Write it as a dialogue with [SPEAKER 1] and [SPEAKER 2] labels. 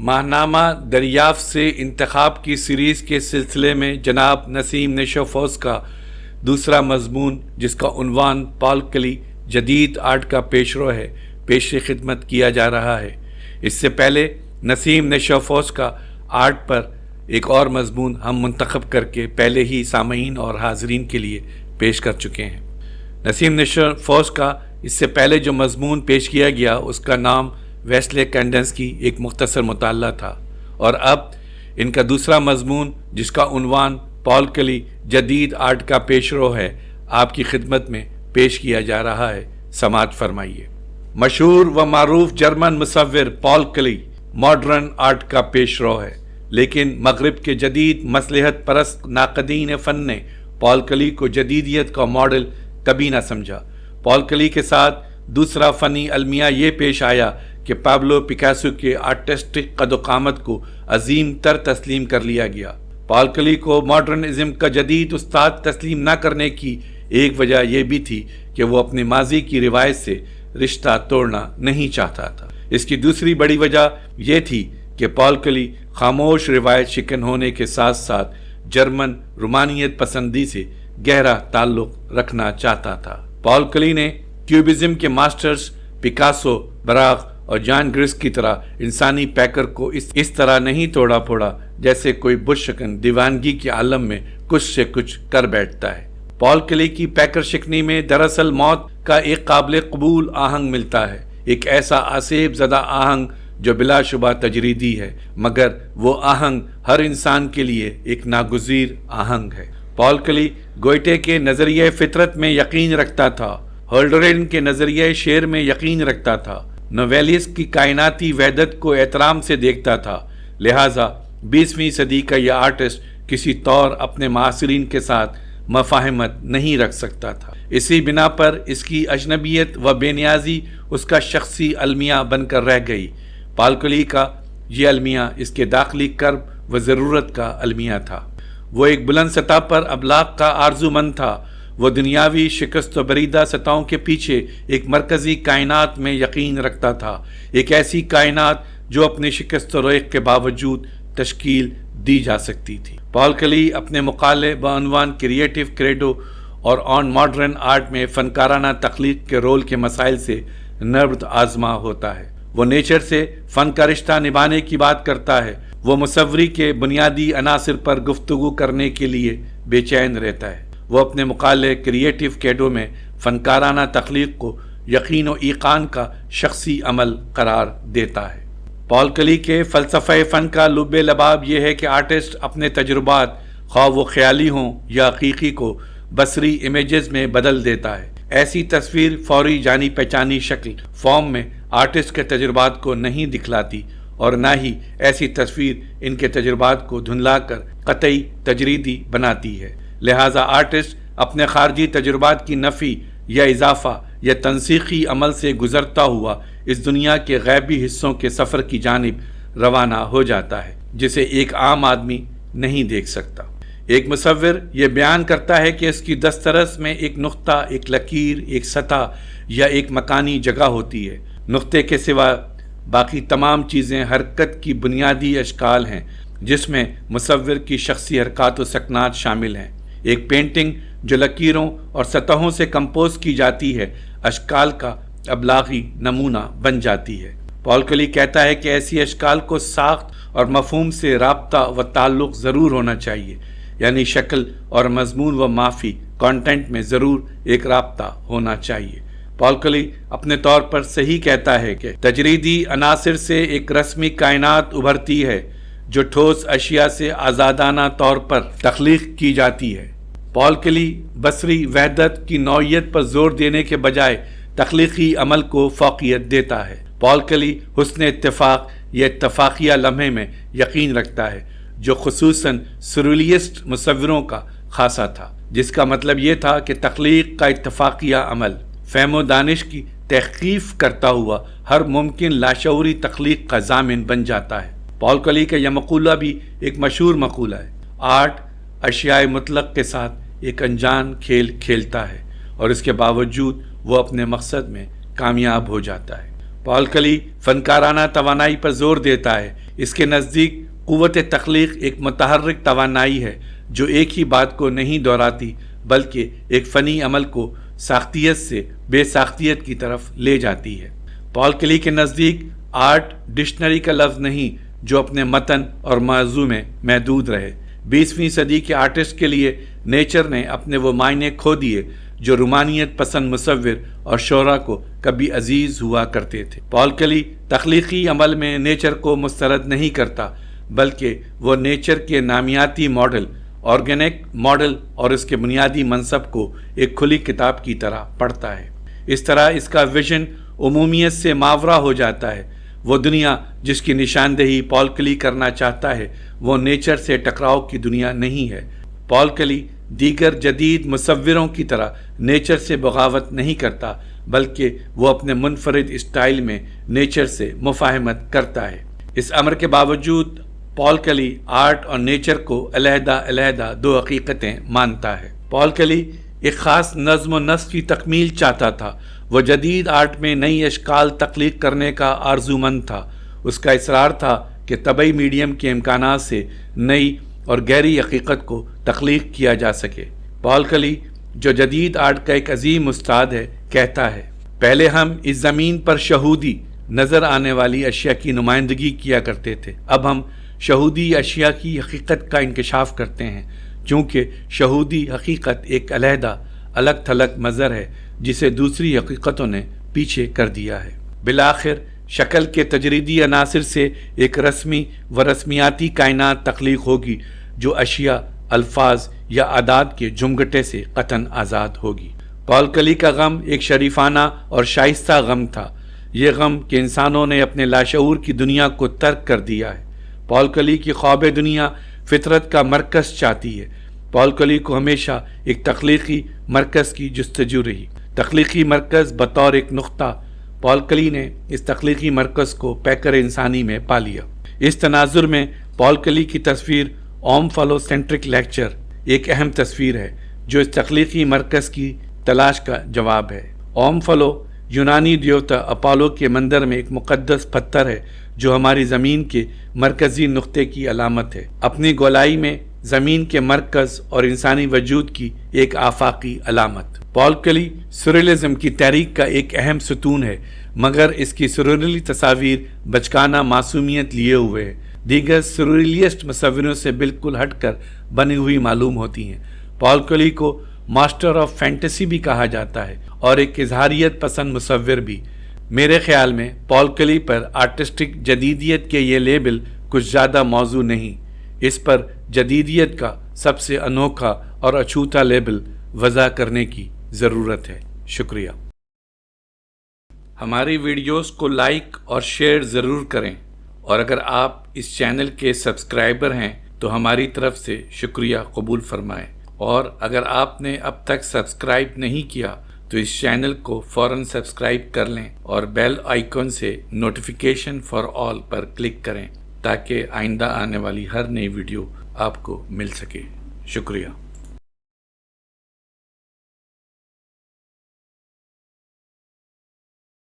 [SPEAKER 1] ماہنامہ دریافت سے انتخاب کی سیریز کے سلسلے میں جناب نسیم نشو فوز کا دوسرا مضمون، جس کا عنوان پال کلی جدید آرٹ کا پیشرو ہے، پیش خدمت کیا جا رہا ہے۔ اس سے پہلے نسیم نشو فوز کا آرٹ پر ایک اور مضمون ہم منتخب کر کے پہلے ہی سامعین اور حاضرین کے لیے پیش کر چکے ہیں۔ نسیم نشو فوز کا اس سے پہلے جو مضمون پیش کیا گیا اس کا نام ویسلے کینڈنس کی ایک مختصر مطالعہ تھا، اور اب ان کا دوسرا مضمون جس کا عنوان پال کلی جدید آرٹ کا پیشرو ہے، آپ کی خدمت میں پیش کیا جا رہا ہے۔ سماعت فرمائیے۔ مشہور و معروف جرمن مصور پال کلی ماڈرن آرٹ کا پیشرو ہے، لیکن مغرب کے جدید مصلحت پرست ناقدین فن نے پال کلی کو جدیدیت کا ماڈل کبھی نہ سمجھا۔ پال کلی کے ساتھ دوسرا فنی المیہ یہ پیش آیا کہ پابلو پیکاسو کے آرٹسٹک قد و قامت کو عظیم تر تسلیم کر لیا گیا۔ پال کلی کو ماڈرنزم کا جدید استاد تسلیم نہ کرنے کی ایک وجہ یہ بھی تھی کہ وہ اپنے ماضی کی روایت سے رشتہ توڑنا نہیں چاہتا تھا۔ اس کی دوسری بڑی وجہ یہ تھی کہ پال کلی خاموش روایت شکن ہونے کے ساتھ ساتھ جرمن رومانیت پسندی سے گہرا تعلق رکھنا چاہتا تھا۔ پال کلی نے کیوبزم کے ماسٹرز پیکاسو، براق اور جان گرس کی طرح انسانی پیکر کو اس طرح نہیں توڑا پھوڑا جیسے کوئی بت شکن دیوانگی کے عالم میں کچھ سے کچھ کر بیٹھتا ہے۔ پال کلی کی پیکر شکنی میں دراصل موت کا ایک قابل قبول آہنگ ملتا ہے، ایک ایسا آسیب زدہ آہنگ جو بلا شبہ تجریدی ہے، مگر وہ آہنگ ہر انسان کے لیے ایک ناگزیر آہنگ ہے۔ پال کلی گوئٹے کے نظریہ فطرت میں یقین رکھتا تھا، ہولڈرین کے نظریہ شعر میں یقین رکھتا تھا، نویلیس کی کائناتی وحدت کو احترام سے دیکھتا تھا، لہٰذا 20ویں صدی کا یہ آرٹسٹ کسی طور اپنے معاصرین کے ساتھ مفاہمت نہیں رکھ سکتا تھا۔ اسی بنا پر اس کی اجنبیت و بے نیازی اس کا شخصی المیہ بن کر رہ گئی۔ پال کلی کا یہ المیہ اس کے داخلی کرب و ضرورت کا المیہ تھا۔ وہ ایک بلند سطح پر ابلاغ کا آرزو مند تھا۔ وہ دنیاوی شکست و بریدہ سطحوں کے پیچھے ایک مرکزی کائنات میں یقین رکھتا تھا، ایک ایسی کائنات جو اپنے شکست و ریغ کے باوجود تشکیل دی جا سکتی تھی۔ پال کلی اپنے مقالے بعنوان کریٹو کریڈو اور آن ماڈرن آرٹ میں فنکارانہ تخلیق کے رول کے مسائل سے نبرد آزما ہوتا ہے۔ وہ نیچر سے فن کا رشتہ نبھانے کی بات کرتا ہے۔ وہ مصوری کے بنیادی عناصر پر گفتگو کرنے کے لیے بے چین رہتا ہے۔ وہ اپنے مقالے کریٹو کریڈو میں فنکارانہ تخلیق کو یقین و ایقان کا شخصی عمل قرار دیتا ہے۔ پال کلی کے فلسفہ فن کا لب لباب یہ ہے کہ آرٹسٹ اپنے تجربات، خواہ وہ خیالی ہوں یا حقیقی، کو بصری امیجز میں بدل دیتا ہے۔ ایسی تصویر فوری جانی پہچانی شکل فارم میں آرٹسٹ کے تجربات کو نہیں دکھلاتی، اور نہ ہی ایسی تصویر ان کے تجربات کو دھندلا کر قطعی تجریدی بناتی ہے۔ لہٰذا آرٹسٹ اپنے خارجی تجربات کی نفی یا اضافہ یا تنسیخی عمل سے گزرتا ہوا اس دنیا کے غیبی حصوں کے سفر کی جانب روانہ ہو جاتا ہے، جسے ایک عام آدمی نہیں دیکھ سکتا۔ ایک مصور یہ بیان کرتا ہے کہ اس کی دسترس میں ایک نقطہ، ایک لکیر، ایک سطح یا ایک مکانی جگہ ہوتی ہے۔ نقطے کے سوا باقی تمام چیزیں حرکت کی بنیادی اشکال ہیں، جس میں مصور کی شخصی حرکات و سکنات شامل ہیں۔ ایک پینٹنگ جو لکیروں اور سطحوں سے کمپوز کی جاتی ہے، اشکال کا ابلاغی نمونہ بن جاتی ہے۔ پال کلی کہتا ہے کہ ایسی اشکال کو ساخت اور مفہوم سے رابطہ و تعلق ضرور ہونا چاہیے، یعنی شکل اور مضمون و مافی کانٹینٹ میں ضرور ایک رابطہ ہونا چاہیے۔ پال کلی اپنے طور پر صحیح کہتا ہے کہ تجریدی عناصر سے ایک رسمی کائنات ابھرتی ہے جو ٹھوس اشیاء سے آزادانہ طور پر تخلیق کی جاتی ہے۔ پال کلی بصری وحدت کی نوعیت پر زور دینے کے بجائے تخلیقی عمل کو فوقیت دیتا ہے۔ پال کلی حسن اتفاق یا اتفاقیہ لمحے میں یقین رکھتا ہے، جو خصوصاً سروریلسٹ مصوروں کا خاصہ تھا، جس کا مطلب یہ تھا کہ تخلیق کا اتفاقیہ عمل فہم و دانش کی تحقیق کرتا ہوا ہر ممکن لاشعوری تخلیق کا ضامن بن جاتا ہے۔ پال کلی کا یہ مقولہ بھی ایک مشہور مقولہ ہے: آرٹ اشیاء مطلق کے ساتھ ایک انجان کھیل کھیلتا ہے، اور اس کے باوجود وہ اپنے مقصد میں کامیاب ہو جاتا ہے۔ پال کلی فنکارانہ توانائی پر زور دیتا ہے۔ اس کے نزدیک قوت تخلیق ایک متحرک توانائی ہے جو ایک ہی بات کو نہیں دہراتی بلکہ ایک فنی عمل کو ساختیت سے بے ساختیت کی طرف لے جاتی ہے۔ پال کلی کے نزدیک آرٹ ڈکشنری کا لفظ نہیں جو اپنے متن اور موضوع میں محدود رہے۔ 20ویں صدی کے آرٹسٹ کے لیے نیچر نے اپنے وہ معنی کھو دیے جو رومانیت پسند مصور اور شعراء کو کبھی عزیز ہوا کرتے تھے۔ پال کلی تخلیقی عمل میں نیچر کو مسترد نہیں کرتا بلکہ وہ نیچر کے نامیاتی ماڈل، آرگینک ماڈل اور اس کے بنیادی منصب کو ایک کھلی کتاب کی طرح پڑھتا ہے۔ اس طرح اس کا ویژن عمومیت سے ماورا ہو جاتا ہے۔ وہ دنیا جس کی نشاندہی پال کلی کرنا چاہتا ہے وہ نیچر سے ٹکراؤ کی دنیا نہیں ہے۔ پال کلی دیگر جدید مصوروں کی طرح نیچر سے بغاوت نہیں کرتا بلکہ وہ اپنے منفرد اسٹائل میں نیچر سے مفاہمت کرتا ہے۔ اس امر کے باوجود پال کلی آرٹ اور نیچر کو علیحدہ علیحدہ دو حقیقتیں مانتا ہے۔ پال کلی ایک خاص نظم و نسق کی تکمیل چاہتا تھا۔ وہ جدید آرٹ میں نئی اشکال تخلیق کرنے کا آرزومند تھا۔ اس کا اصرار تھا کہ طبعی میڈیم کے امکانات سے نئی اور گہری حقیقت کو تخلیق کیا جا سکے۔ پال کلی جو جدید آرٹ کا ایک عظیم استاد ہے کہتا ہے، پہلے ہم اس زمین پر شہودی نظر آنے والی اشیاء کی نمائندگی کیا کرتے تھے، اب ہم شہودی اشیاء کی حقیقت کا انکشاف کرتے ہیں، چونکہ شہودی حقیقت ایک علیحدہ الگ تھلگ مظہر ہے جسے دوسری حقیقتوں نے پیچھے کر دیا ہے۔ بالآخر شکل کے تجریدی عناصر سے ایک رسمی و رسمیاتی کائنات تخلیق ہوگی جو اشیاء، الفاظ یا اعداد کے جمگٹے سے قطعاً آزاد ہوگی۔ پال کلی کا غم ایک شریفانہ اور شائستہ غم تھا، یہ غم کہ انسانوں نے اپنے لاشعور کی دنیا کو ترک کر دیا ہے۔ پال کلی کی خواب دنیا فطرت کا مرکز چاہتی ہے۔ پال کلی کو ہمیشہ ایک تخلیقی مرکز کی جستجو رہی۔ تخلیقی مرکز بطور ایک نقطہ، پال کلی نے اس تخلیقی مرکز کو پیکر انسانی میں پا لیا۔ اس تناظر میں پال کلی کی تصویر اوم فالو سینٹرک لیکچر ایک اہم تصویر ہے جو اس تخلیقی مرکز کی تلاش کا جواب ہے۔ اوم فالو یونانی دیوتا اپالو کے مندر میں ایک مقدس پتھر ہے جو ہماری زمین کے مرکزی نقطے کی علامت ہے، اپنی گولائی میں زمین کے مرکز اور انسانی وجود کی ایک آفاقی علامت۔ پال کلی سوریلزم کی تحریک کا ایک اہم ستون ہے، مگر اس کی سوریلی تصاویر بچکانہ معصومیت لیے ہوئے ہیں، دیگر سوریلیسٹ مصوروں سے بالکل ہٹ کر بنی ہوئی معلوم ہوتی ہیں۔ پال کلی کو ماسٹر آف فینٹیسی بھی کہا جاتا ہے اور ایک اظہاریت پسند مصور بھی۔ میرے خیال میں پال کلی پر آرٹسٹک جدیدیت کے یہ لیبل کچھ زیادہ موزوں نہیں، اس پر جدیدیت کا سب سے انوکھا اور اچھوتا لیبل وضع کرنے کی ضرورت ہے۔ شکریہ۔ ہماری ویڈیوز کو لائک اور شیئر ضرور کریں، اور اگر آپ اس چینل کے سبسکرائبر ہیں تو ہماری طرف سے شکریہ قبول فرمائیں، اور اگر آپ نے اب تک سبسکرائب نہیں کیا تو اس چینل کو فوراً سبسکرائب کر لیں اور بیل آئیکن سے notification for all per click کریں تاکہ آئندہ آنے والی ہر نئی ویڈیو آپ کو مل سکے۔ شکریہ۔